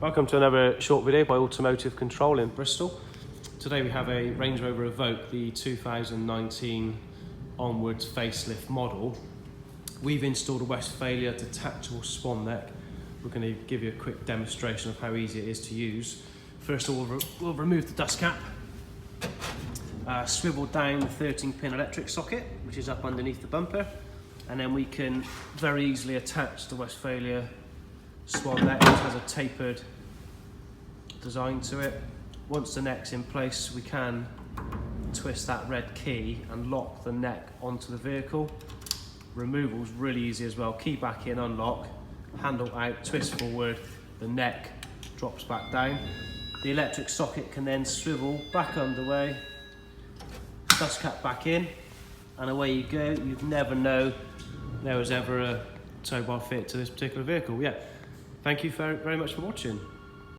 Welcome to another short video by Automotive Control in Bristol. Today we have a Range Rover Evoque, the 2019 onwards facelift model. We've installed a Westfalia detachable swan neck. We're going to give you a quick demonstration of how easy it is to use. First of all, we'll remove the dust cap, swivel down the 13-pin electric socket, which is up underneath the bumper, and then we can very easily attach the Westfalia swan neck, which has a tapered design to it. Once the neck's in place, we can twist that red key and lock the neck onto the vehicle. Removal's really easy as well. Key back in, unlock, handle out, twist forward, the neck drops back down. The electric socket can then swivel back underway, dust cap back in, and away you go. You'd never know there was ever a tow bar fit to this particular vehicle. Yeah, thank you very much for watching.